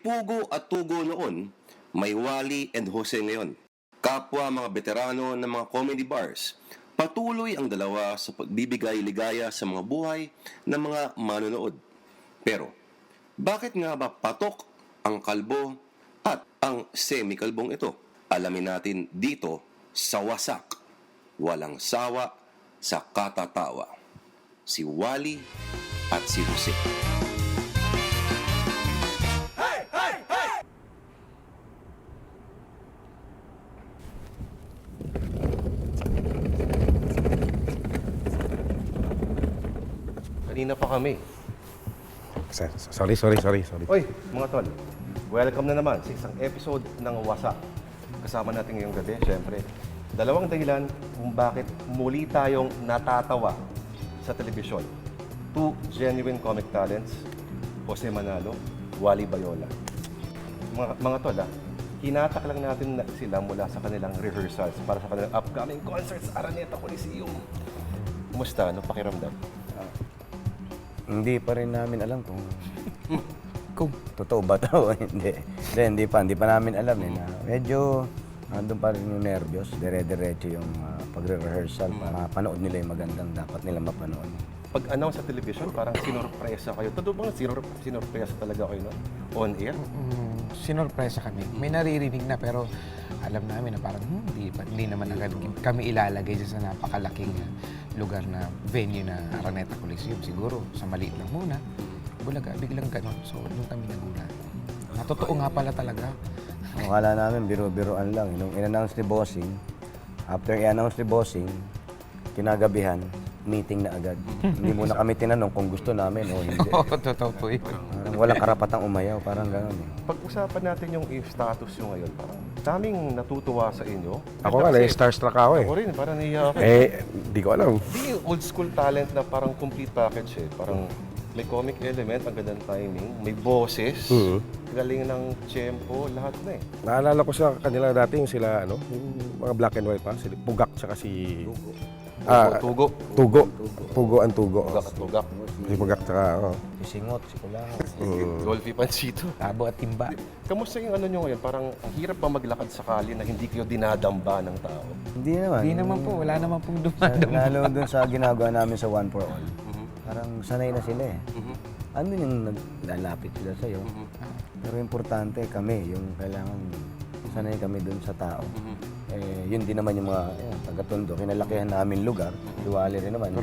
Pugo at Tugo noon, may Wally and Jose ngayon. Kapwa mga veterano ng mga comedy bars, patuloy ang dalawa sa pagbibigay ligaya sa mga buhay ng mga manonood. Pero, bakit nga ba patok ang kalbo at ang semi-kalbong ito? Alamin natin dito sa Wasak. Walang sawa sa katatawa. Si Wally at si Jose. Kanina pa kami. Sorry. Oy, mga tol. Welcome na naman sa isang episode ng Wasak. Kasama natin ngayong gabi, syempre. Dalawang dahilan kung bakit muli tayong natatawa sa telebisyon. Two genuine comic talents, Jose Manalo, Wally Bayola. Mga tol, hinatak lang natin sila mula sa kanilang rehearsals para sa kanilang upcoming concerts sa Araneta Coliseum. Kumusta? Ano pakiramdam? Hindi pa rin namin alam kung totoo ba ito. Hindi pa namin alam na medyo andun pa rin yung nervyos, dire-diretso yung pagre-rehearsal para mapanood nila yung magandang dapat nila mapanood. Pag-announce sa television, parang sinorpresa kayo. Totoo bang sinorpresa talaga kayo on air? Sinorpresa kami. May naririnig na pero alam namin na parang hindi naman agad kami ilalagay sa napakalaking lugar na venue na Araneta Coliseum. Siguro sa maliit lang muna. Bulaga, biglang ganon. So, doon kami nagulat. Totoo nga pala talaga. Akala namin biro-biroan lang. Nung in-announce ni Bossing, after i-announce ni Bossing, kinagabihan, meeting na agad. Hindi muna kami tinanong kung gusto namin o hindi. Oo, totoo po yun. Parang walang karapatang umayaw, parang gano'n. Pag-usapan natin yung status nyo ngayon, parang daming natutuwa sa inyo. Ako nga, starstruck ako Ako rin, parang naiya ako. Di ko alam. Hindi yung old school talent na parang complete package Parang may comic element, ang gandang timing, may boses, galing ng tempo, lahat na Naalala ko sa kanila dati yung sila, yung mga black and white pa, si Pugak tsaka si... Tugo. Tugo. Pugo ang Tugo. Tugak at tugak. Si Pugak tsaka, Si Singot, si Kulang. Dolphy Pansito. Tabo at timba. Kamusta yung nyo ngayon? Parang ang hirap pa maglakad sakali na hindi kayo dinadamba ng tao. Hindi naman. Hindi naman po. Wala naman pong dumadam. Lalo dun sa ginagawa namin sa One for All. Parang sanay na sila Ano yung lalapit sila sa'yo. Pero importante kami, yung kailangan sanay kami dun sa tao. Yun din naman yung mga taga-Tondo. Kinalakihan namin lugar. Duwali rin naman.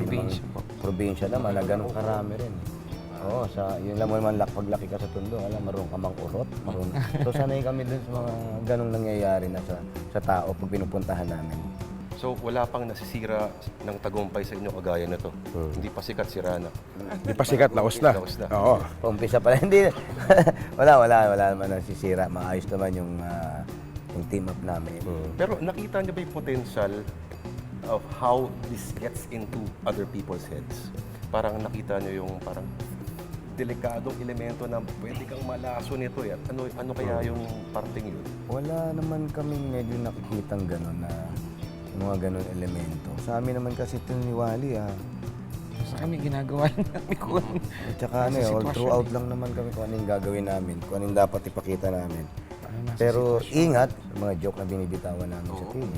Probinsya naman na ganun karami rin. Oo, yun lang mo naman paglaki ka sa Tondo, marunong ka mang-urot. So sanay kami dun sa mga ganung nangyayari na sa tao pag pinupuntahan namin. So wala pang nasisira ng tagumpay sa inyo kagaya na to. Hindi pa sikat si Rana. Di pa sikat, laos na. Laos na. Oo. Paumpisa pa hindi. wala naman nasisira. Maayos naman yung team up namin. Pero nakita niyo ba yung potential of how this gets into other people's heads? Parang nakita niyo yung parang delikadong elemento na pwede kang malaso nito At ano kaya yung parting yun? Wala naman kaming medyo nakikitang gano'n na mga gano'n elemento. Sa amin naman kasi ito ni Wally Sa kami ginagawa lang namin kung At saka all throughout lang naman kami kung anong gagawin namin, kung anong dapat ipakita namin. Pero ingat, mga joke na binibitawan namin sa TV,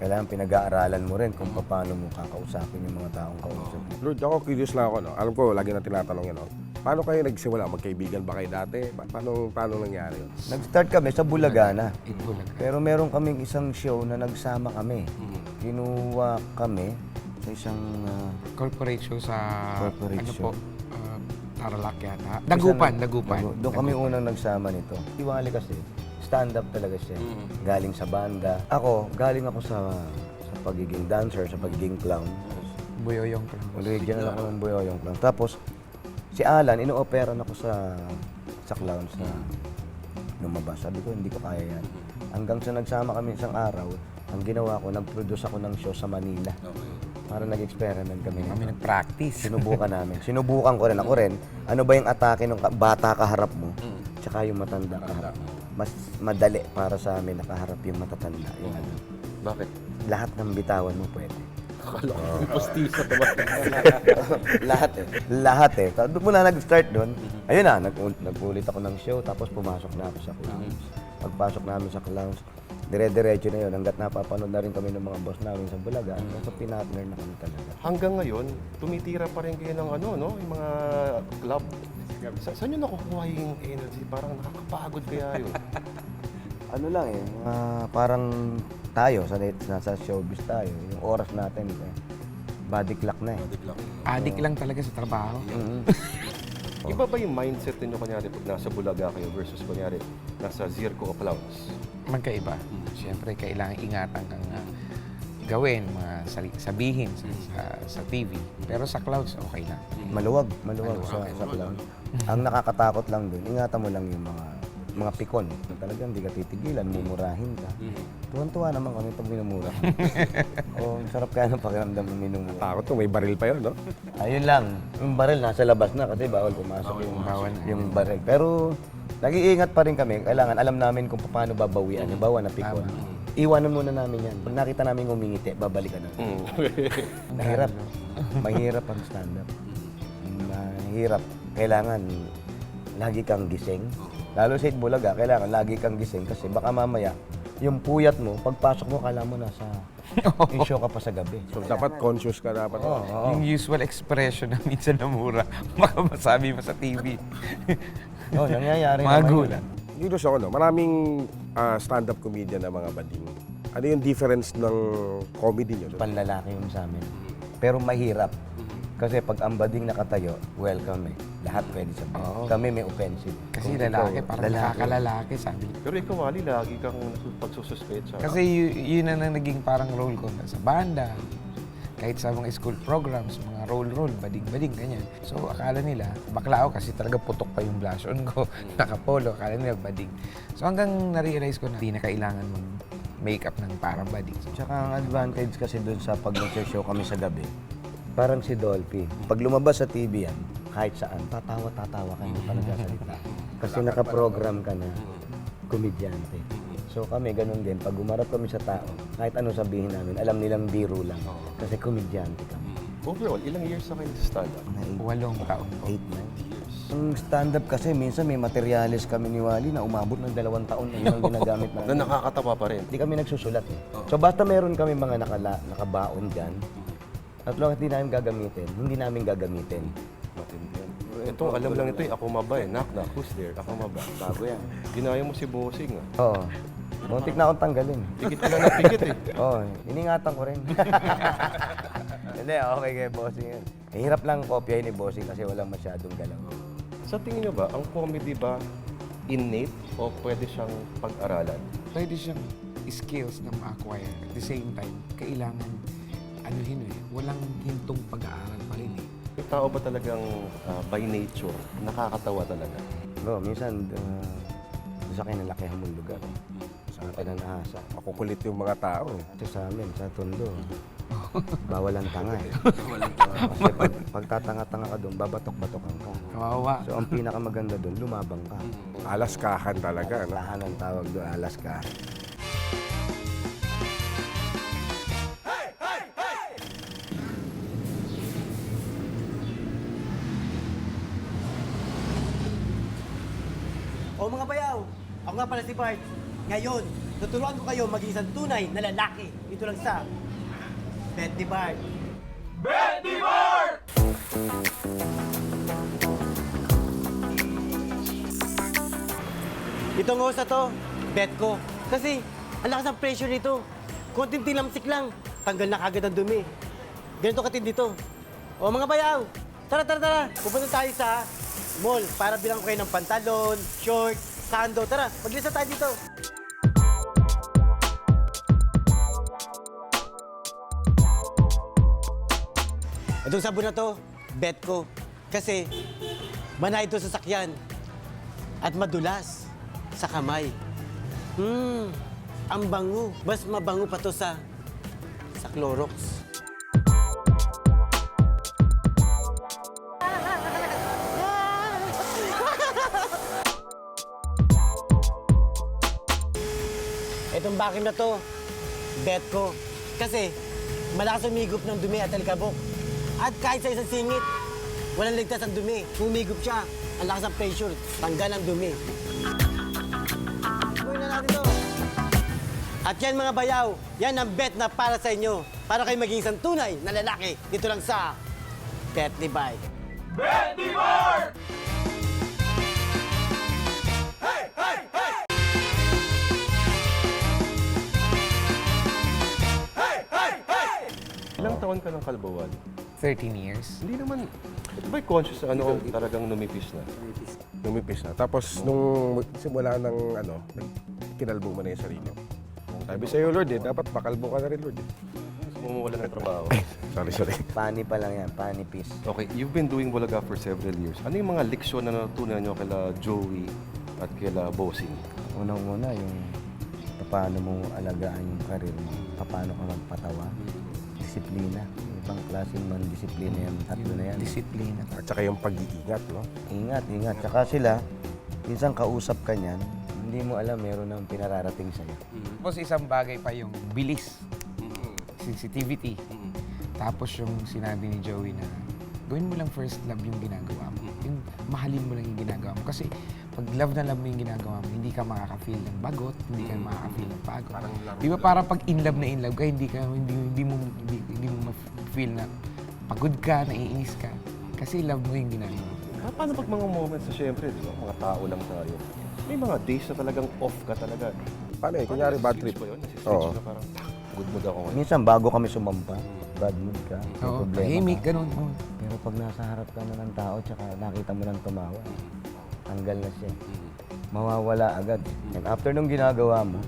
kailangan pinag-aaralan mo rin kung paano mo kakausapin yung mga taong kausap mo. Lord, ako curious lang ako. Alam ko, lagi na tinatanong yan. Paano kayo nagsimula? Magkaibigan ba kayo dati? Paano nangyari yun? Nag-start kami sa Bulagana. Bulaga. Pero meron kaming isang show na nagsama kami. Kinuha kami sa isang Corporate show sa Corporate show. Tarlac yata. Dagupan. Doon kami unang nagsama nito. Iwali kasi, stand-up talaga siya. Galing sa banda. Galing ako sa pagiging dancer, sa pagiging clown. Buyoyong ko. Original ako ng Buyoyong clown. Tapos, si Alan, ino-operan ako sa clowns na lumabas. Sabi ko, hindi ko kaya yan. Hanggang sa nagsama kami isang araw, ang ginawa ko, nag-produce ako ng show sa Manila. Para nag-experiment kami. Kami nag-practice. Sinubukan namin. Sinubukan ko rin. Ako rin, ano ba yung atake ng bata kaharap mo, tsaka yung matanda kaharap mo. Mas madali para sa amin nakaharap yung matatanda. Yung Bakit? lahat ng bitawan mo pwede. Akala ko yung postiso naman. Lahat eh. Doon muna nag-start doon. Ayun na, nag-ulit ako ng show, tapos pumasok na ako sa clowns. Pagpasok namin sa clowns, dire-diretso na yun. Hanggat napapanood na rin kami ng mga boss namin sa Bulaga, so pinatner na kami talaga. Hanggang ngayon, tumitira pa rin kayo ng ano, no? Yung mga club. Saan nyo nakukuha yung energy? Parang nakakapagod kaya yun. Ano lang eh, parang tayo, nasa showbiz tayo, yung oras natin, body clock na eh. Adik lang talaga sa trabaho. Iba ba yung mindset ninyo kunyari pag nasa Bulaga kayo versus kunyari nasa Zirco o Clowns? Magkaiba. Siyempre, kailangan ingatan kang gawin, mga sabihin sa TV. Pero sa clouds, okay na. Maluwag sa clown. Ang nakakatakot lang dun, ingatan mo lang yung mga pikon. Talagang hindi ka titigilan, mumurahin ka. Tuwan-tuwa naman kami pag minumura ka. Sarap kaya ng pakiramdam ng minumura. Takot to, may baril pa yun, no? Ayun lang, yung baril nasa labas na kasi bawal pumasok yung baril. Pero nag-iingat pa rin kami. Kailangan alam namin kung paano babawian. Yung bawa na pikon. Iwanan muna namin yan. Pag nakita namin ngumingiti, babalikan namin. Mahirap. Mahirap ang stand-up. Mahirap. Kailangan lagi kang gising. Lalo sa Bulaga, kailangan lagi kang gising kasi baka mamaya, yung puyat mo, pagpasok mo, kala mo nasa show ka pa sa gabi. So, dapat conscious ka dapat. Yung usual expression na minsan namura, baka masabi mo sa TV. Nangyayari Mga naman gulat. Dito sa ano, maraming stand-up comedian na mga bading. Ano yung difference ng comedy nyo? Panlalaki yung sa amin. Pero mahirap. Kasi pag ang bading nakatayo, welcome eh. Lahat pwede sabihin. Kami may offensive. Kasi Kung lalaki, ikaw, parang nakakalalaki, sabi. Pero ikaw, Wally, lagi kang pagsususpecha. Kasi yun na naging parang role ko sa banda, kahit sa mga school programs, mga role, bading-bading, ganyan. So, akala nila, bakla ako kasi talaga putok pa yung blush on ko, nakapolo, akala nila bading. So, hanggang na-realize ko na hindi na kailangan mong make-up ng parang bading. Tsaka ang advantage kasi dun sa pag show kami sa gabi, parang si Dolphy. Pag lumabas sa TV yan, kahit saan, tatawa-tatawa ka, hindi pa nagsasalita. Kasi nakaprogram ka na, komedyante. So kami, ganun din. Pag umarap kami sa tao, kahit ano sabihin namin, alam nilang biro lang. Kasi komedyante kami. Overall, ilang years na kayo sa stand-up? 8 taon po. 8, 9. Ang stand-up kasi, minsan may materialis kami ni Wally na umabot ng 2 taon na yun ang ginagamit Na namin. nakakatawa pa rin. Hindi kami nagsusulat eh. So basta meron kami mga nakabaon dyan, at long as di namin gagamitin, hindi namin gagamitin. Matindi yan. Ito, alam lang ito ako maba eh. Knock, knock. Who's there? Ako maba. Bago yan. Ginaya mo si Bossing ah. Oo. Muntik na akong tanggalin. Pikit ka lang na pikit eh. Oo, iningatan ko rin. Hindi, okay kay Bossing yan. Hirap lang kopyahin ni Bossing kasi walang masyadong galaw. Sa tingin nyo ba, ang comedy ba innate o pwede siyang pag-aralan? Pwede siyang skills na ma-acquire. At the same time, kailangan, walang hintong pag-aaral pa rin eh. Yung tao ba talagang by nature, nakakatawa talaga? No, minsan, sa kinalakihan mong lugar. Sa atin ang ahasa. Makukulit yung mga tao. Kasi sa amin, sa Tondo, bawal ang tanga eh. Kasi pag tatanga-tanga ka doon, babatok-batokan ka. Kawawa. So, ang pinakamaganda doon, lumabang ka. Alaskahan talaga, no? Lahan ang tawag doon, Alaska. O mga bayaw, ako nga pala si Bart. Ngayon, tuturuan ko kayo maging isang tunay na lalaki. Dito lang sa Bet ni Bart. Itong host na to, bet ko. Kasi, ang lakas ng pressure nito. Konting tinamsik lang, tanggal na kagad ang dumi. Ganito katindi to. O mga bayaw, tara. Pupunta tayo sa mall para bilang ko kayo ng pantalon, short, sando. Tara, maglista tayo dito. Itong sabon na to, bet ko. Kasi, manay ito sa sakyan. At madulas sa kamay. Ang bango. Mas mabango pa to sa Clorox. Itong vacuum na to, bet ko. Kasi, malakas umigop ng dumi at alikabok. At kahit sa isang singit, walang ligtas ang dumi. Kung umigop siya, ang lakas ng pressure, tanggal ang dumi. Gawin na natin to. At yan mga bayaw, yan ang bet na para sa inyo. Para kayo maging isang tunay na lalaki dito lang sa Bet ni Bike. Ilang taon ka ng kalbawan? 13 years. Hindi naman, ito ba'y conscious na ano, talagang numipis na? Lumipis na. Tapos nung simula ng kinalbo mo na yung sarili. Sabi sa'yo, Lord, dapat makalbo ka na rin, Lord. Mumawala ng trabaho. Sorry. Pani pa lang yan, pani piece. Okay, you've been doing Bulaga for several years. Ano yung mga leksyon na natutunan nyo kila Joey at kila Bossing? Unang-una, yung paano mo alagaan yung karir mo, paano ka magpatawa, disiplina. Yung ibang klaseng man disiplina yan, tatlo na yan. Disiplina. At saka yung pag-iingat, no? Ingat. Tsaka sila, minsan kausap ka niyan, hindi mo alam meron ng pinararating sa'yo. Tapos isang bagay pa yung bilis. Sensitivity. Tapos yung sinabi ni Joey na gawin mo lang first love yung ginagawa mo. Yung mahalin mo lang yung ginagawa mo. Kasi pag love na love mo yung ginagawa mo, hindi ka makaka-feel ng bagot, hindi ka makaka-feel ng pagod. Di ba parang pag in love ka, hindi mo ma-feel na pagod ka, naiinis ka. Kasi love mo yung ginagawa mo. Paano pag mga moments na syempre, di ba, mga tao lang tayo? May mga days na talagang off ka talaga. Paano kunyari bad trip? Ba yun? Nasi-switch Oo. na parang, good mood ako ngayon. Minsan bago kami sumampa, bad mood ka, may Oo, problema tahimik, ka. ganun. Oo. Pero pag nasa harap ka na ng tao, tsaka nakita mo nang tumawa, tanggal na siya. Mawawala agad. And after nung ginagawa mo,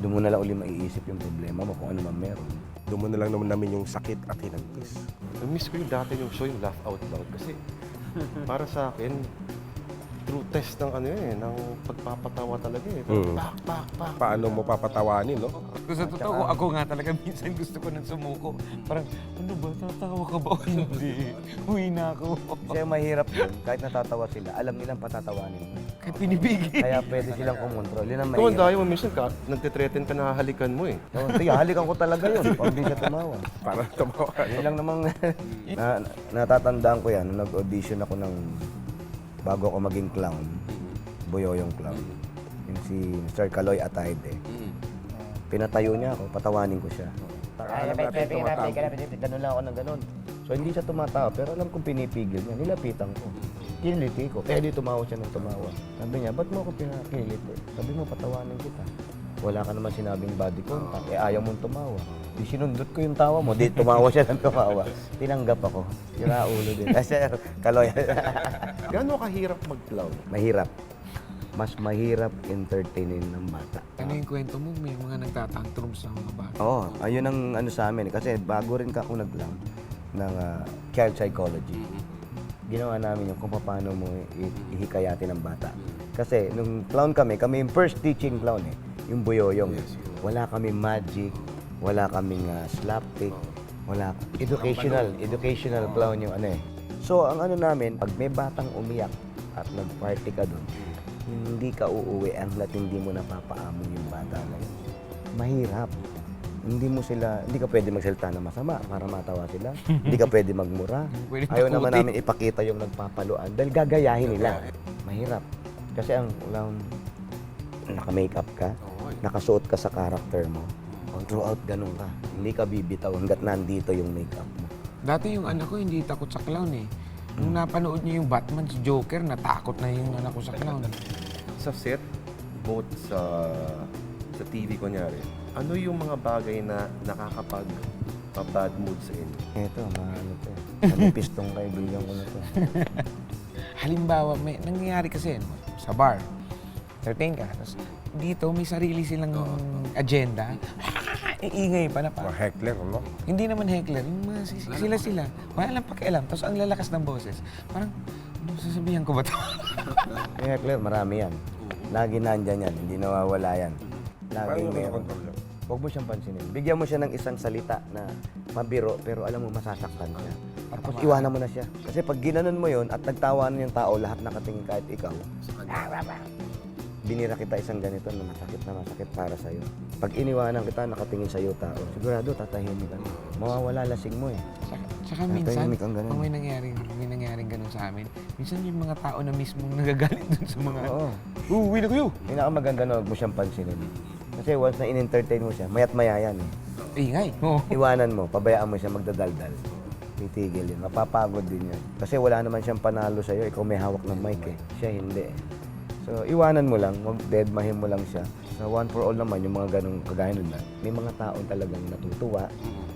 doon mo na lang uli maiisip yung problema mo kung ano man meron. Doon mo na lang naman namin yung sakit at hinagpis. Miss ko yung dati yung show, yung Laugh Out Loud. Kasi para sa akin, true test ng ng pagpapatawa talaga eh. Pak. Paano mo papatawanin, no? Kung sa totoo, ako nga talaga minsan gusto ko nang sumuko. Parang, ano ba, tatawa ka ba o hindi? Uwi na ako. Kasi mahirap yun, kahit natatawa sila, alam nilang patatawanin mo. Kaya pinibigil. Kaya pwede silang kumontrol. Yun ang Ikaw ang mahirap. dayo mo, minsan nagtitreten ka na hahalikan mo eh. Sige, halikan ko talaga yun pag di siya tumawa. Para tumawa. Yun lang namang natatandaan ko yan, nung nag-audition ako ng bago ako maging clown, Boyoyong clown. Yung si Mr. Kaloy Atayde. Pinatayo niya ako, patawanin ko siya. Ganun lang ako ng ganun. So hindi siya tumatawa, pero alam kong pinipigil niya. Nilapitan ko. Kiniliti ko. Kaya di tumawa siya ng tumawa. Sabi niya, ba't mo ako pinakiliti? Sabi mo, patawanin kita. Wala ka naman sinabing body contact. Ayaw mong tumawa. Di sinundot ko yung tawa mo. Di tumawa siya ng tumawa. Tinanggap ako. Sira ulo din. Kasi Kaloy. Gaano kahirap mag-clown? Mahirap. Mas mahirap entertainin ng bata. Ano yung kwento mo? May mga nagtatantrums sa mga bata. Oo, ayun ang ano sa amin. Kasi bago rin ako nag-clown ng child psychology. Ginawa namin yung kung paano mo ihikayatin ng bata. Kasi nung clown kami yung first teaching clown yung Boyoyong. Wala kami magic, wala kaming slapstick, wala educational clown yung So ang ano namin, pag may batang umiyak at nag-party ka doon, hindi ka uuwi hanggat hindi mo napapaamon yung bata na yun. Mahirap. Hindi ka pwede magsalita na masama para matawa sila. Hindi ka pwede magmura. Pwede Ayaw naman takutin. namin ipakita yung nagpapaluan dahil gagayahin nila. Mahirap. Kasi ang clown, naka-makeup ka, nakasuot ka sa character mo. Throughout ganun ka. Hindi ka bibitaw hanggat nandito yung makeup mo. Dati yung anak ko hindi takot sa clown eh. Nung napanood niya yung Batman, si Joker, natakot na yung anak ko sa clown. Sa set, both sa TV kunyari, ano yung mga bagay na nakakapag-bad mood sa inyo? Ito, ano to. Manipis tong kaibigan ko na to. Halimbawa, may nangyayari kasi sa bar. Entertain ka. Tapos dito, may sarili silang agenda. Iingay pa na Mga pa. heckler, no? Hindi naman heckler. Yung mga sila. Wala lang pakialam. Tapos ang lalakas ng boses. Parang, ano sasabihan ko ba ito? Kaya Claire, marami yan. Lagi nandyan yan, hindi nawawala yan. Paano Lagi mo meron. kontrol yun? Huwag mo siyang pansinin. Bigyan mo siya ng isang salita na pabiro, pero alam mo masasaktan siya. Tapos iwanan mo na siya. Kasi pag ginanon mo yon at nagtawanan yung tao, lahat nakatingin kahit ikaw, binira kita isang ganito na masakit para sa'yo. Pag iniwanan kita, nakatingin sa'yo tao, sigurado tatahimik ka. Mawawala lasing mo eh. Tsaka minsan, Tahimik ang ganun. pag may nangyaring ganun sa amin, minsan yung mga tao na mismong nagagalit dun sa mga, Oo. uwi na kayo! Pinakamaganda na huwag mo siyang pansinin. Kasi once na in-entertain mo siya, mayat maya yan eh. Ingay. Oo. Iwanan mo, pabayaan mo siya magdadaldal. Titigil yun. Mapapagod din yun. Kasi wala naman siyang panalo sa'yo. Ikaw may hawak ng mic eh. Siya hindi eh. So, iwanan mo lang. Deadmahin mo lang siya. Sa one for all naman, yung mga ganong kagaya nun na, may mga taong talagang natutuwa.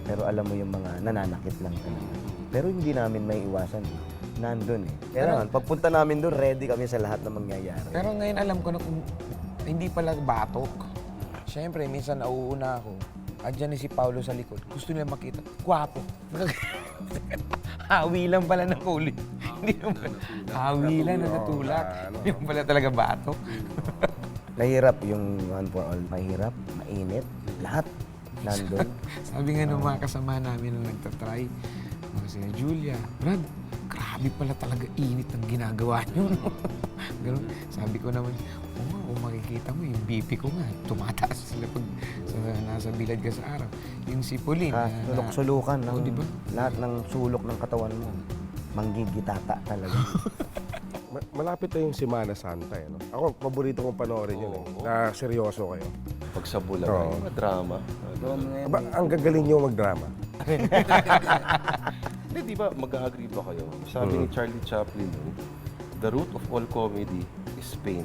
Pero alam mo yung mga nananakit lang talaga. Pero hindi namin may iwasan eh. Nandun eh. Kaya naman, pagpunta namin doon, ready kami sa lahat na mangyayari. Pero ngayon alam ko na kung hindi pala batok. Siyempre, minsan nauuna ako. Andiyan ni si Paulo sa likod. Gusto nila makita. Gwapo. Hawi lang pala ng huli. Hindi naman. Hawi lang na natulak. Hindi naman pala talaga batok. Mahirap yung one for all. Mahirap, mainit, lahat nandun. Sabi nga ng mga kasama namin na nagtatry, mga si Julia, Brad, grabe pala talaga init ang ginagawa niyo. No? Ganun. Sabi ko naman, oo nga, kung makikita mo, yung BP ko nga, tumataas sila pag nasa bilad ka sa araw. Yung si Pauline, Sulok-sulukan ng Oo, di ba? lahat ng sulok ng katawan mo. Manggigitata talaga. Malapit na yung Semana Santa eh. No? Ako, paborito kong panoorin yun eh. Na seryoso kayo. Pag sa bulan, Oo. mga drama. Aba, ang gagaling nyo magdrama. Hindi, di ba, mag-agree ba kayo? Sabi ni Charlie Chaplin, the root of all comedy is pain.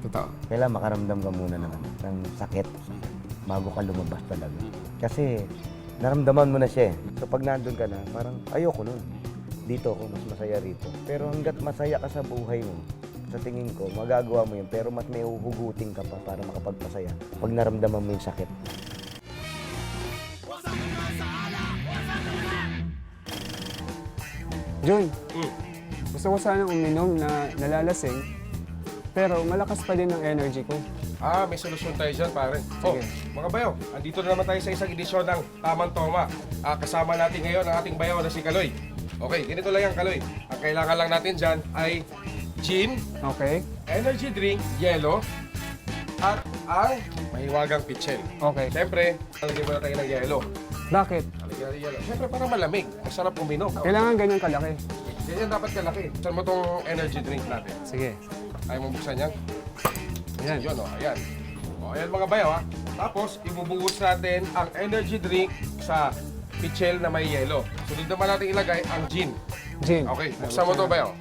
Totoo. Kailangan makaramdam ka muna ng sakit bago ka lumabas talaga. Kasi naramdaman mo na siya eh. So pag nandun ka na, parang ayoko nun. Dito ako, mas masaya rito. Pero hanggat masaya ka sa buhay mo, sa tingin ko, magagawa mo yun. Pero mas may uhugutin ka pa para makapagpasaya pag naramdaman mo yung sakit. Jun, gusto ko sanang uminom na nalalasing, pero malakas pa din ang energy ko. May solusyon tayo dyan, pare. Oh, mga bayaw, andito na naman tayo sa isang edisyon ng Tamang Toma. Kasama natin ngayon ang ating bayaw na si Kaloy. Okay, ganito lang yan, Kaloy. Ang kailangan lang natin dyan ay gin, Okay? energy drink, yelo, at ang mahiwagang pitchel. Okay. Siyempre, lalagyan muna tayo ng yelo. Bakit? Lalagyan ng yelo. Siyempre, parang malamig. Masarap uminom. Kailangan ganyan kalaki. Ganyan dapat kalaki. Saan mo tong energy drink natin? Sige. Ayaw mo buksan yan? Ayan. Yun, oh, ayan. O, ayan mga bayaw, ha? Tapos, ibubuhos natin ang energy drink sa pitchel na may yelo. Sunod naman natin ilagay ang gin. Gin. Okay, buksan mo to, bayaw.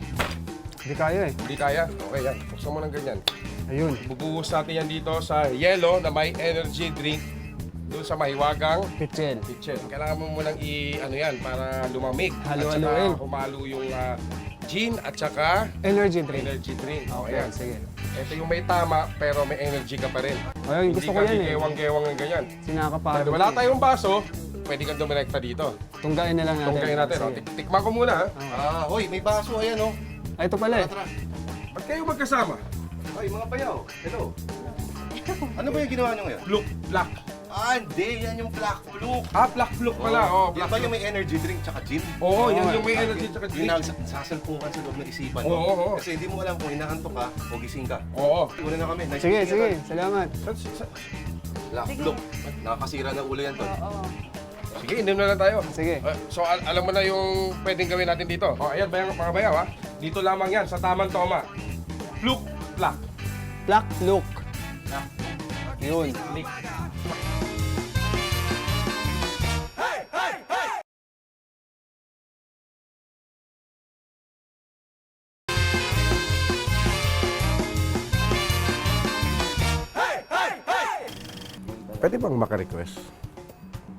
Hindi kaya eh. Hindi kaya? Okay, yan. Buksan mo ng ganyan. Ayun. Ibubuhos natin yan dito sa yelo na may energy drink doon sa mahiwagang Pitchel. pitchel. Kailangan mo munang ano yan para lumamig. Halo-haloin. At saka humalo yung gin at saka Energy drink. energy drink. O, Okay, ayan. sige. Ito yung may tama pero may energy ka pa rin. Ayun, gusto ko yan Hindi eh. ka gewang-gewang ng ganyan. Sinakapagod. Wala tayong baso, pwede kang dumirekta dito. Tunggain na lang natin. Tunggayin natin. Sige. Tikman ko muna. Hoy, may baso, ayan, oh. Ay, ito pala eh. Ba't kayo magkasama? Hoy, mga bayaw, hello. Ano ba yung ginawa nyo ngayon? Look, black. Hindi, yan yung black blue. Black look pala. Oh, Yan black ba yung look. may energy drink tsaka gin? Oo, yan yung may energy tsaka Yung drink. nagsasalpukan sa loob ng isipan mo. Oo. Kasi hindi mo alam kung inaantok ka o gising ka. Oo. Una na kami. Nice Sige, meeting you, sige. Tol. Salamat. Black blue. Nakakasira na ulo yan, Tol. Sige, inom na lang tayo. Sige. So, alam mo na yung pwedeng gawin natin dito. Ayan, mga bayaw, ha? Dito lamang yan, sa Tamang Toma. Look, black. Black look. Yun. Pwede bang maka-request?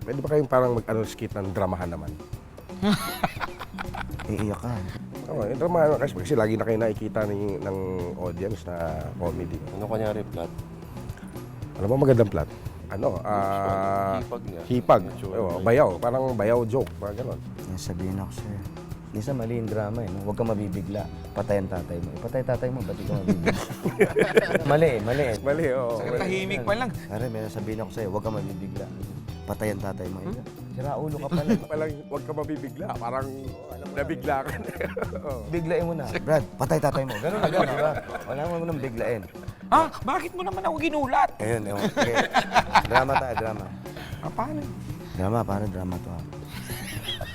Pwede ba kayong parang mag-skit ng dramahan naman? Iiyak ka. Oo, yung dramahan kasi lagi na kayo nakikita ng audience na comedy. Ano kanyari plot? Alam mo magandang plot? Ano? Hipag niya. Hipag. Medyo Oo, bayaw. Parang bayaw joke. Parang gano'n. Yan sabihin ako sa'yo. Minsan mali yung drama eh. No? Huwag kang mabibigla. Patay ang tatay mo. Patay tatay mo, ba't ikaw mabibigla? mali eh. Mali, oo. Tahimik pa lang. Pare, may sabihin ako sa'yo, huwag kang mabibigla. Patay ang tatay mo. Sira ulo ka pala. Palang huwag ka mabibigla. Parang nabigla ka na. Oo. Biglain mo na. Brad, patay tatay mo. Ganun na gano'n, diba? Wala mo nang biglain. Ah, bakit mo naman ako ginulat? Ayun, ewan. Okay. Drama tayo, drama. Ah, paano? Drama, parang drama to.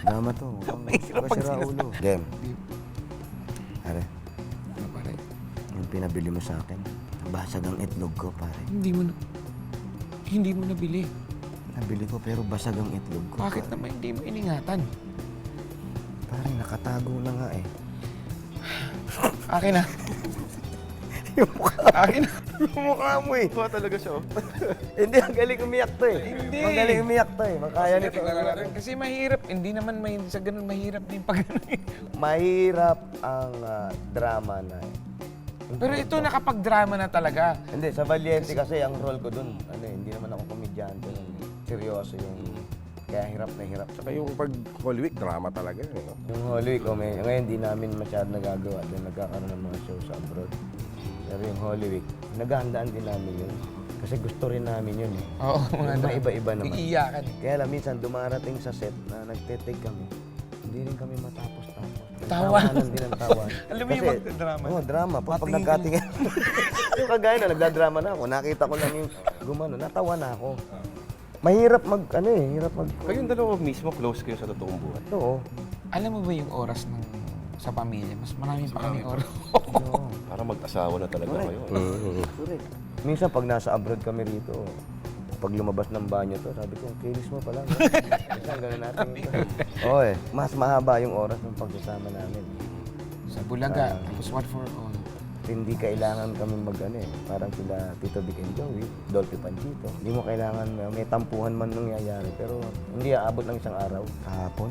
Drama to. Mahirap pag Sira ulo. Game. Pare, Ano, pare? yung pinabili mo sa akin, basag ang itlog ko, pare. Hindi mo nabili. Nabili ko pero basag ang itlog ko. Bakit pare. naman hindi mo iningatan? Pare, nakatago na nga eh. Akin na. Yung mukha. Akin na. Yung mukha mo eh. Mukha talaga siya, oh. Hindi, ang galing umiyak to eh. Hindi. Ang galing umiyak to eh. Makaya nito. Tingnan na natin. Kasi mahirap. Hindi naman sa ganun mahirap din pag Mahirap ang drama na eh. Pero ito nakapag-drama na talaga. Hindi, sa Valiente kasi ang role ko dun, ano eh, hindi naman ako komedyante nun. Seryoso yung, kaya hirap na hirap. Saka yung pag Holy Week, drama talaga. No? Yung Holy Week, ngayon di namin masyado nagagawa dahil nagkakaroon ng mga show sa abroad. Pero yung Holy Week, naghahandaan din namin yun. Kasi gusto rin namin yun eh. Oo, Yung mga iba-iba naman. Iiyakan. Kaya lang, minsan dumarating sa set na nagte-take kami, hindi rin kami matapos-tapos. Tawa. Tawanan din ang tawa. Alam mo yung magdrama? Oo, drama. Pag Patingin ka nagkatingin. Yung kagaya na, nagdadrama na ako. Nakita ko lang yung gumano, natawa na ako. Mahirap hirap mag... Kayong dalawa mismo close kayo sa totoong buhay. Oo. Alam mo ba yung oras ng sa pamilya? Mas marami pa kaming oras. Oo. Para mag-asawa na talaga kayo. Correct. Minsan pag nasa abroad kami rito, pag lumabas ng banyo to, sabi ko, kinis mo pala. Minsan gano'n natin. Oo eh. Mas mahaba yung oras ng pagsasama namin. Sa Bulaga, tapos One for All. Hindi kailangan kami parang sila Tito Vic and Joey, Dolphy Panchito. Hindi mo kailangan, may tampuhan man nangyayari, pero hindi aabot ng isang araw. Kahapon?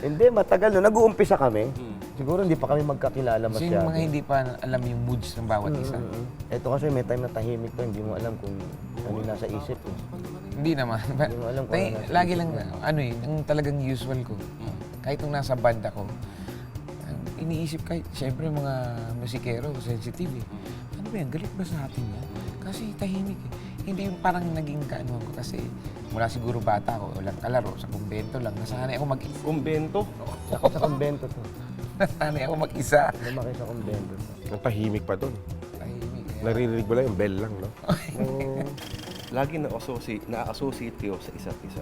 Hindi, matagal no. Nag-uumpisa kami. Siguro hindi pa kami magkakilala Kasi masyado. yung mga hindi pa alam yung moods ng bawat isa. Ito kasi may time na tahimik to, hindi mo alam kung ano yung nasa isip. Eh. Hindi naman. Hindi mo alam kung ano nasa Lagi lang, yung talagang usual ko. Kahit nung nasa banda ko, iniisip kahit, siyempre mga musikero, sensitive eh. Ano ba yan, galit ba sa atin yan? Kasi tahimik eh. Hindi yung parang naging kaanuhan ko kasi mula siguro bata ako, walang kalaro, sa kumbento lang. Nasanay ako mag-isa. Kumbento? Ako sa kumbento to. Nasanay ako mag-isa. Lumaki sa kumbento to. Ang tahimik pa doon. Tahimik eh. Naririnig mo lang yung bell lang, no? Lagi na-associate kayo sa isa't isa.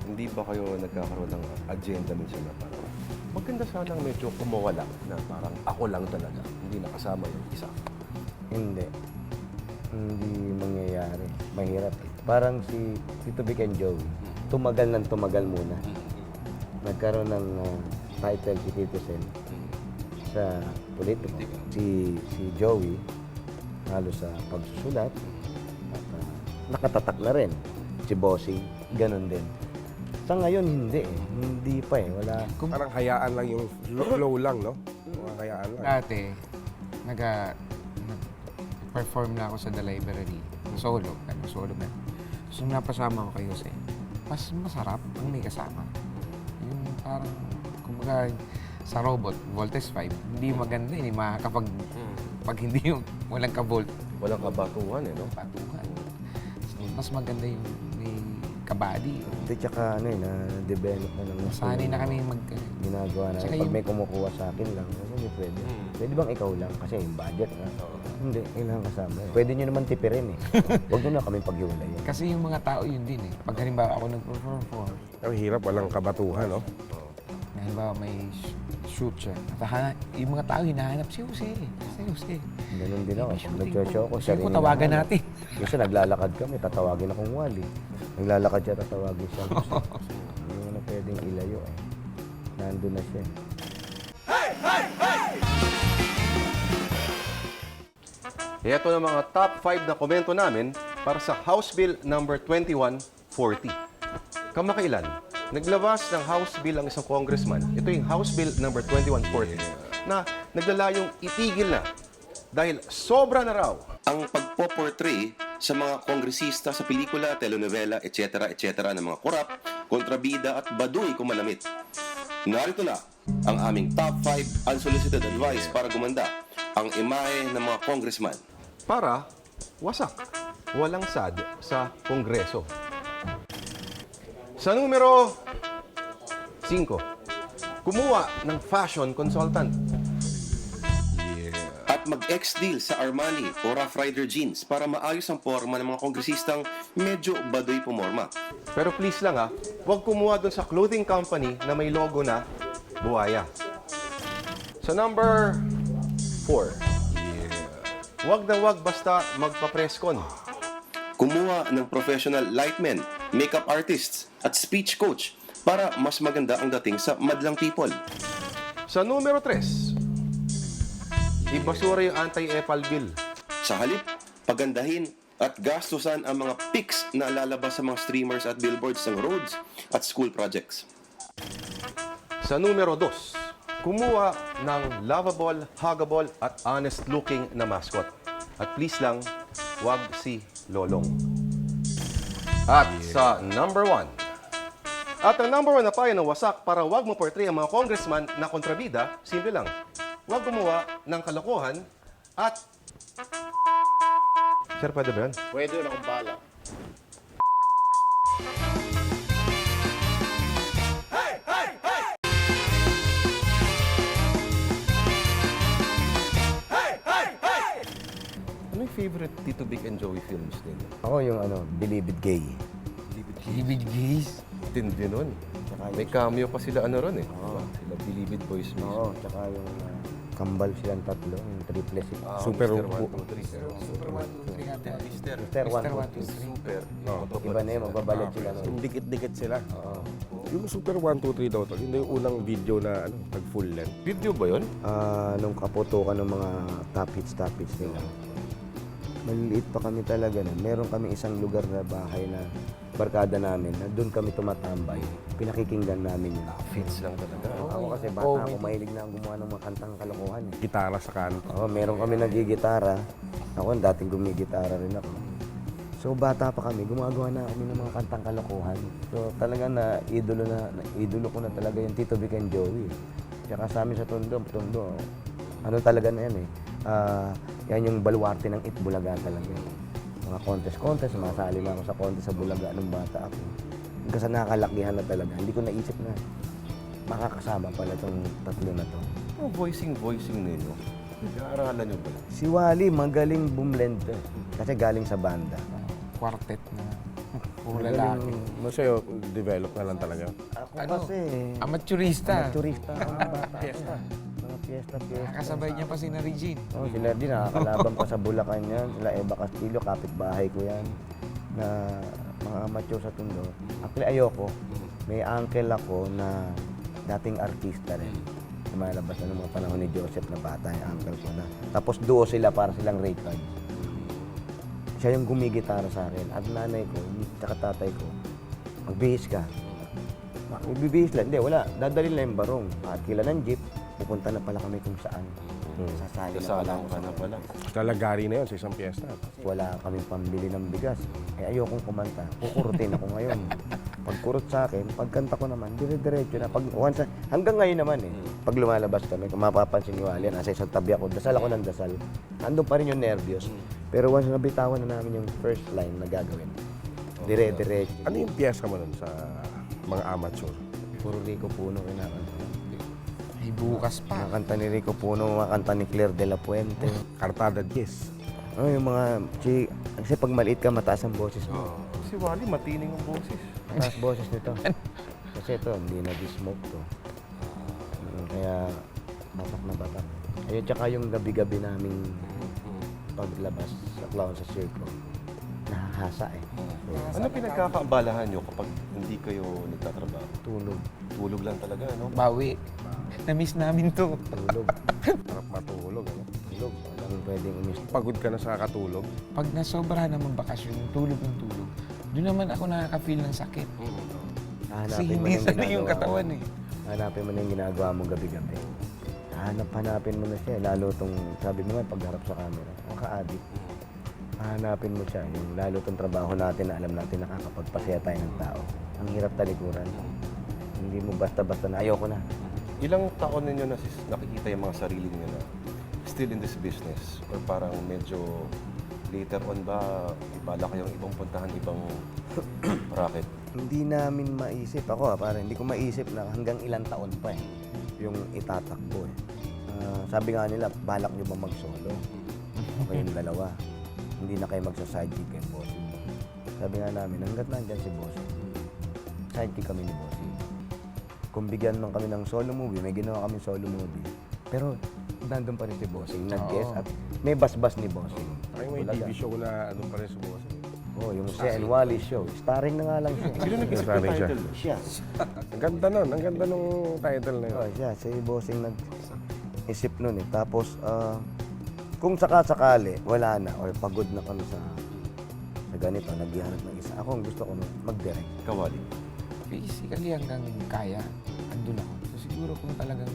Hindi ba kayo nagkakaroon ng agenda minsan na parang maganda sanang medyo kumawala na parang ako lang talaga, hindi nakasama yung isa. Hindi. Hindi mangyayari. Mahirap eh. Parang si Tito Vic and Joey, tumagal ng tumagal muna. Nagkaroon ng title si Tito Sen sa politiko. Si Joey, halos sa pagsusulat. At, nakatatak na rin. Si Bossing, ganun din. Sa ngayon, hindi eh. Hindi pa eh. Wala. Parang hayaan lang yung flow lang, no? Mga hayaan lang. Dati, nag-perform na ako sa The Library. Solo na. So, napasama ko kay Jose. Mas masarap ang may kasama. Yung parang, kumbaga, sa robot, Voltes 5, hindi maganda, hindi makakapag, pag hindi yung walang ka-volt, Walang kabatuhan no? patukan. So, mas maganda yung may kabady. Hindi, tsaka na-develop na naman. Sanay na kami Ginagawa na. Tsaka Pag yung- may kumukuha sa akin lang, hindi pwede. Pwede bang ikaw lang? Kasi yung budget na. Hindi, kailangan kasama. Pwede nyo naman tipirin eh. Huwag nyo na kami paghiwalayan. Kasi yung mga tao yun din eh. Pag halimbawa ako nag-perform, Ang hirap, walang kabatuhan, no? halimbawa may shoot siya. At yung mga tao hinahanap si Jose. Ganun din ako. Pag nag-show ko, Sabi ko, tawagan natin. Kasi naglalakad kami, tatawagin akong Wally. Naglalakad siya, tatawagin siya. Hindi mo na pwedeng ilayo eh. Nandun na siya. Ito na mga top 5 na komento namin para sa House Bill number 2140. Kamakailan, naglabas ng House Bill ang isang congressman. Ito yung House Bill number 2140 na naglalayong itigil na dahil sobra na raw Ang pagpoportray sa mga kongresista sa pelikula, telenovela, etc. ng mga korap, kontrabida at baduy kung malamit. Narito na ang aming top 5 unsolicited advice para gumanda ang imahe ng mga congressman. para wasak, walang sad sa Kongreso. Sa numero 5, kumuha ng fashion consultant. At at mag-ex-deal sa Armani o Rough Rider jeans para maayos ang forma ng mga kongresistang medyo baduy pumorma. Pero please lang ha, huwag kumuha doon sa clothing company na may logo na buhaya. Sa number 4, huwag na huwag basta magpa-presscon. Kumuha ng professional lightmen, makeup artists at speech coach para mas maganda ang dating sa madlang people. Sa numero 3, ibasura yung anti-epal bill. Sa halip, pagandahin at gastusan ang mga pics na lalabas sa mga streamers at billboards ng roads at school projects. Sa numero 2, kumuha ng lovable, huggable at honest-looking na mascot. At please lang, wag si Lolong. At sa number 1, at ang number 1 na payo ng wasak para wag mo portray ang mga congressman na kontrabida, simple lang. Wag gumawa ng kalokohan at... Sir, pwede ba yan? Pwede na akong bala. Ano yung favorite Tito Vic and Joey films din? Ako yung Believe It Gay. Libid gays. Tindi nun. May cameo pa sila ron eh. Sila Believe It Boys mismo. Oo, tsaka yung kambal silang tatlo, yung triple six. Super Super 1, 2, 3. Mister Mister 1, 1, 2, 3. Super. Iba na yun, magbabalot sila. Yung dikit-dikit sila. Yung Super 1, 2, 3 daw to. Yun na yung unang video na nag-full length. Video ba yun? Nung kaputukan ng mga top hits nila. Maliliit pa kami talaga nun. Meron kami isang lugar na bahay na barkada namin na doon kami tumatambay. Pinakikinggan namin yun. Fits lang talaga. Ako kasi bata ako, mahilig na ang gumawa ng mga kantang kalokohan. Eh. Gitara sa kanto. Oo, meron kami nagigitara. Ako, dating gumigitara rin ako. So, bata pa kami, gumagawa na kami ng mga kantang kalokohan. So, talaga idolo ko na talaga yung Tito Vic and Joey. Tsaka sa amin sa Tondo, ano talaga na yan eh. Yan yung baluarte ng Itbulaga talaga. Mga contest, masali na ako sa contest sa Bulaga nung bata ako. Kasi nakakalakihan na talaga. Hindi ko naisip na makakasama pala itong tatlo na to. Ang voicing ninyo. Nag-aaralan nyo ba? Si Wally, magaling bumblend to. Kasi galing sa banda. Quartet na puro lalaki. Sa'yo, develop na lang talaga. Ako Ano? kasi, Amateurista. turista ako ng bata. Fiesta. Mga fiesta. Nakasabay niya pa si na Regine. Oh, sila din, nakakalaban pa sa Bulacan yan. Sila Eva Castillo, kapitbahay ko yan. Na mga amateur sa Tondo. Actually, ayoko. May uncle ako na dating artista rin. Lumalabas na ng mga panahon ni Joseph na bata, yung uncle ko na. Tapos duo sila para silang Ray Card. Siya yung gumigitara sa akin. At nanay ko, tsaka tatay ko, magbihis ka. Magbibihis lang. Hindi, wala. Dadalhin lang yung barong. At kila ng jeep, pupunta na pala kami kung saan. Sasali na pala. Kasalang ka na pala. Lalagari na yun sa isang piyesta. Wala kaming pambili ng bigas. Ayokong kumanta. Kukurutin ako ngayon. Pagkurot sa akin, pagkanta ko naman, dire-diretso na. Hanggang ngayon naman eh. Pag lumalabas kami, kung mapapansin ni Wally, nasa isang tabi ako, dasal ako ng dasal. Andun pa rin yung nervyos. Pero once nabitawan na namin yung first line na gagawin, dire-diretso. Ano yung piyesta mo nun sa mga amateur? Puro Rico Puno kinakanta. Ay, bukas pa. Mga kanta ni Rico Puno, mga kanta ni Claire de la Puente. Cartada Kiss. Yung mga, kasi pag maliit ka, mataas ang boses mo. Si Wally, matining ang boses. Mataas boses nito. Kasi ito, hindi na-smoke to. Kaya, batak na batak. Ayun, tsaka yung gabi-gabi naming paglabas sa clown sa circo. Nahahasa eh. Ano pinagkakaabalahan nyo kapag hindi kayo nagtatrabaho? Tulog. Tulog lang talaga, no? Bawi. Na-miss namin to. Tulog. Sarap matulog. Tulog. Walang pwedeng umis. Pagod ka na sa katulog. Pag nasobra naman bakasyon, tulog ng tulog, doon naman ako nakaka-feel ng sakit. Kasi hindi sanay yung katawan eh. Hanapin mo na yung ginagawa mong gabi-gabi. Hanapin mo na siya. Lalo itong, sabi mo nga, pagharap sa camera. Maka-addict. Hanapin mo siya. Yung lalo itong trabaho natin na alam natin nakakapagpasaya tayo ng tao. Ang hirap talikuran. Hindi mo basta-basta na ayoko na. Ilang taon ninyo na nakikita yung mga sarili niyo na still in this business? Or parang medyo later on ba, ibala kayong ibang puntahan, ibang racket? Hindi namin maisip. Ako, parang hindi ko maisip na hanggang ilang taon pa eh. Yung itatakbo eh. Sabi nga nila, balak nyo ba mag-solo? Kayong dalawa. Hindi na kayo magsa-sidekick kay Bossing. Sabi nga namin, hanggat nandyan si Bossing, sidekick kami ni Bossing. Kung bigyan man kami ng solo movie, may ginawa kami solo movie. Pero nandun pa rin si Bossing, nag-guest at may basbas ni Bossing. Ay, may Talaga. TV show na ano pa rin sa boss. Oh, yung Sia and Wally show. Starring na nga lang siya. Sino nag-isip ng Nasanay siya. title? Siya. Ang ganda nun. Ang ganda nung title na yun. Oh, siya. Si Bossing nag-isip nun eh. Tapos, kung sakali, wala na or pagod na kami sa ganito, naghihanap ng isa. Ako ang gusto ko mag-direct. Kawali. Basically, hanggang kaya, andun ako. So siguro kung talagang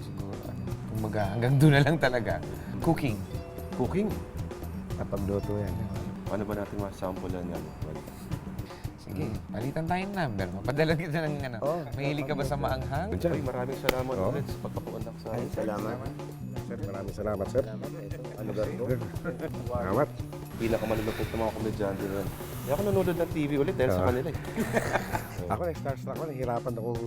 kumbaga, hanggang doon na lang talaga. Cooking. Cooking. Kapag luto yan. Ano ba natin masampulan yan? Sige, palitan tayo ng number. Mapadala kita ng ano. Mahilig ka ba sa maanghang? Uy, maraming salamat Oo. ulit sa pagpapaundak sa amin. Salamat. Sir, maraming salamat, sir. Ano ba ito? Salamat. Pinakamalulupit ng mga komedyante rin. Hindi ako nanonood ng TV ulit dahil sa kanila eh. Ako, nag-starstruck ako. Nahihirapan akong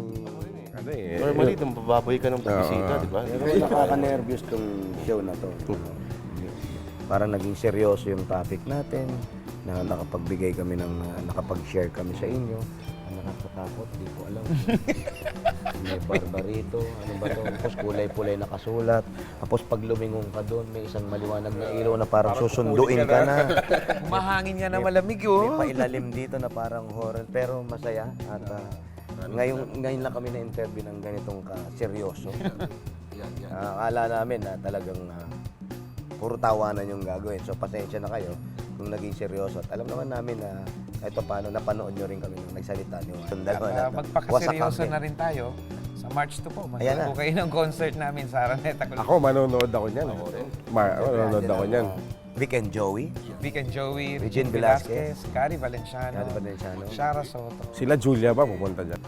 ano eh. Normally, mababoy ka ng bisita, di ba? Pero nakaka-nervous tong show na to. Parang naging seryoso yung topic natin, na nakapagbigay kami ng, nakapag-share kami sa inyo. Ang nakakatakot, di ko alam. May barbarito, ano ba to? Tapos kulay-pulay nakasulat. Tapos pag lumingon ka doon, may isang maliwanag na ilaw na parang susunduin ka na. Mahangin nga na malamig, May oh. pailalim dito na parang horror, pero masaya. At ngayon lang kami na-interview ng ganitong seryoso. Akala namin na talagang puro tawanan yung gagawin. So pasensya na kayo kung naging seryoso. At alam naman namin na kahit pa paano napanood nyo rin kami nung nagsalita nyo. Yung dalawa na to. Magpakaseryoso Wasak na rin tayo. Sa March 2 po, Ayan na. magkakapo kayo ng concert namin sa Araneta Coliseum. Ako, manonood ako niyan. Manonood ako niyan. Vic and Joey. Vic and Joey, Regine Regine Velasquez, Velasquez, Gary Valenciano, Gary Valenciano. Shara Soto. Sila Julia ba pupunta dyan?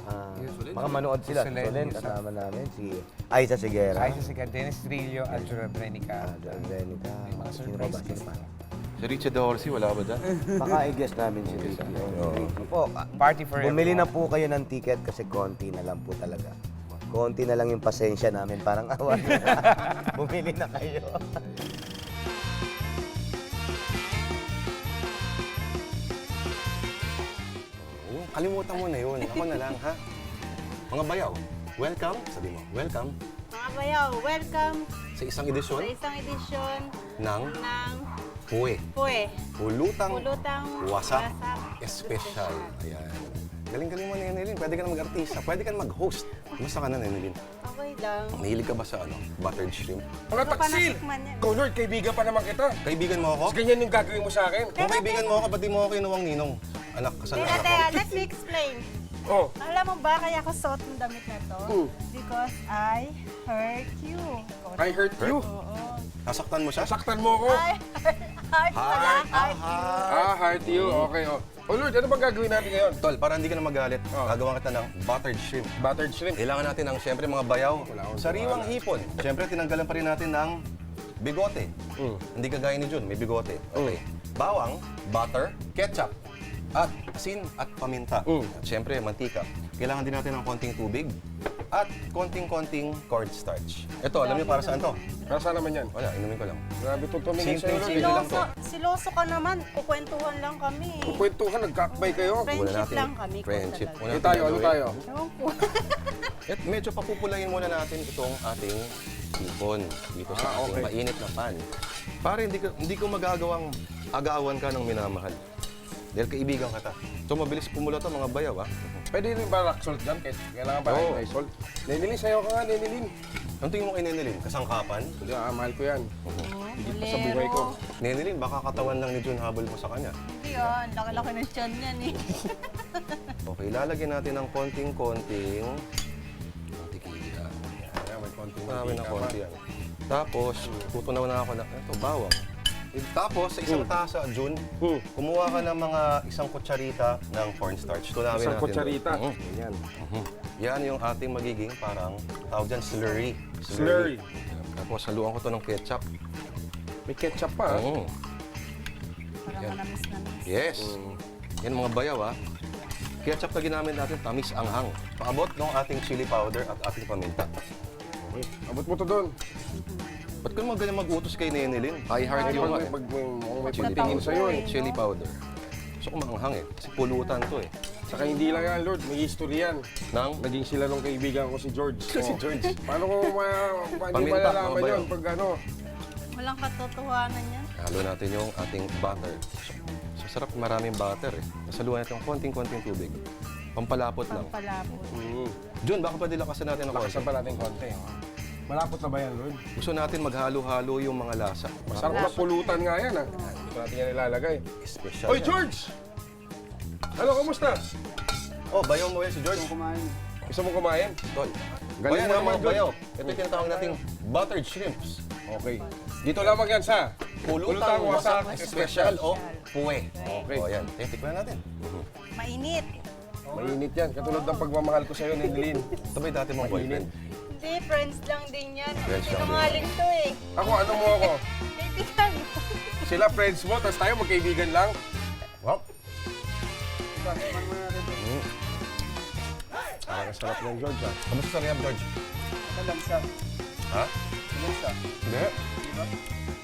Baka manood sila. Solen, Solen, Yusuf. kasama namin. Si Aiza Sigera. Isa si Dennis Trillo, Andrew Brenica. John Venica. Mga Sino ba? surprise Sino pa? Si Richard Dorsey, wala ba dyan? Baka i-guess namin si Ricky. Po, Party for bumili na everyone. po kayo ng ticket kasi konti na lang po talaga. Konti na lang yung pasensya namin. Parang awan. Bumili na kayo. Kalimutan mo na yun. Ako na lang, ha? Mga bayaw, welcome. Sabi mo, welcome Mga bayaw, welcome sa isang sa edisyon isang edisyon ng ng Puwe. Pue, Pulutang Pulutang Wasak Wasak Special. Ayan. Galing-galing mo na yan, Nenelin. Pwede ka na mag-artista. Pwede ka na mag-host. Kumusta ka na, Nenelin? Okay lang. Mahilig ka ba sa buttered shrimp? Mga Gusto pa taksil! natikman yan. Ikaw, Lord, kaibigan pa naman kita. Kaibigan mo ako? Mas ganyan yung gagawin mo sa akin. Kung kaibigan mo ako, ba't di mo ako kinuwang ninong? Anak, kasal na Teka, ako. let me explain. Oh, Alam mo ba kaya ako suot ng damit na to? Because I hurt you. I hurt you. Oo. Nasaktan mo siya? Saktan mo ako. I heart pala, heart you. Hurt you. Okay, oh. Oh, Lord, ano bang gagawin natin ngayon? Tol, para hindi ka na magalit, gagawa kita ng buttered shrimp. Buttered shrimp. Kailangan natin ng, siyempre, mga bayaw. Sariwang hipon. Siyempre, tinanggalan pa rin natin ng bigote. Hindi kagaya ni Jun, may bigote. Okay. Bawang, butter, ketchup, at asin at paminta. At siyempre, mantika. Kailangan din natin ng konting tubig at konting-konting cornstarch. Ito, alam niyo para saan to? Para saan naman yan? Wala, inumin ko lang. Grabe to tumingin Simple, sa'yo, Lord. simple. lang to. Siloso ka naman. Kukwentuhan lang kami. Kwentuhan, nagkakbay kayo. Friendship lang kami. Friendship. Kung Una Ano natin tayo, ano gagawin. tayo? Ewan ko. At medyo papupulayin muna natin itong ating sipon dito sa ating okay. mainit na pan. Para hindi ko magagawang agawan ka ng minamahal. Dahil kaibigan ka ta. So mabilis pumula to mga bayaw, ha? Pwede rin ba rock salt dyan? Kailangan ba Oo. may salt? Nenilin, sayo ka nga, Nenilin. Ang tingin mo kay Nenelin? Kasangkapan? Hindi, mahal ko yan. Higit pa sa buhay ko. Nenelin, baka katawan lang ni Jun habol mo sa kanya. Hindi ah, ang laki-laki ng tiyan yan eh. Okay, lalagyan natin ng konting-konting tequila. Ayan, may konting Marami na mantika konti pa. yan. Tapos, tutunaw na ako na, ito, bawang. Tapos, sa isang tasa, Jun, kumuha ka ng mga isang kutsarita ng cornstarch. Tunawin Isang natin. kutsarita. doon. Ganyan. Yan yung ating magiging parang, tawag dyan, slurry. Slurry. Tapos, haluan ko to ng ketchup. May ketchup pa. Oo. Parang manamis-namis. Yes. Yan mga bayaw, ha. Ketchup na ginamit natin, tamis anghang. Paabot ng ating chili powder at ating paminta. Abot mo to doon. Ba't ka naman ganyan mag-utos kay Nenelin? I heart you nga eh. Mukhang may pagtingin sa'yo eh. Chili powder. Gusto ko maanghang eh. Kasi pulutan to eh. Saka hindi lang yan, Lord. May history yan. Nang? Naging sila nung kaibigan ko si George. Si George. Paano ko hindi Paminta, malalaman mga bayo. yun pag ano? Walang katotohanan yan. Halo natin yung ating butter. So, sarap maraming butter eh. Nasaluhan natin yung konting-konting tubig. Pampalapot lang. Pampalapot. John, baka pwede lakasan natin ng konti. Lakasan pa natin konti. Malapot na ba yan, Lord? Gusto natin maghalo-halo yung mga lasa. Masarap na pulutan nga yan, ha? Dito natin yan ilalagay. Special Hoy, yan. George! Hello, kamusta? Oh, bayaw mo yan si George. Gusto mo kumain? Tol. Galing Bayan mo na naman, mga bayaw. Ito yung tinatawag nating buttered shrimps. Okay. Dito lamang yan sa Pulutang wasak special o puwe. Okay. O yan, tikman natin. Mainit. Mainit yan. Katulad ng pagmamahal ko sa'yo, Nenelin. Ito ba yung dati mong boyfriend? Hindi, friends lang din yan. Friends lang din. Sinungaling to eh. Ako, ano mo ako? Kaibigan. Sila friends mo, tapos tayo magkaibigan lang. Wow. Parang sarap ng George, ha? Kamusta sa rehab, George? Kalamsa. Ha? Kalamsa. Hindi.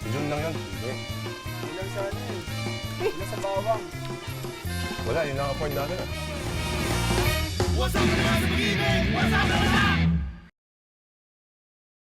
Si John lang yun. Hindi. Ilang sa ano eh. Ilang sa bawang. Wala, yun ang afford natin. What's up,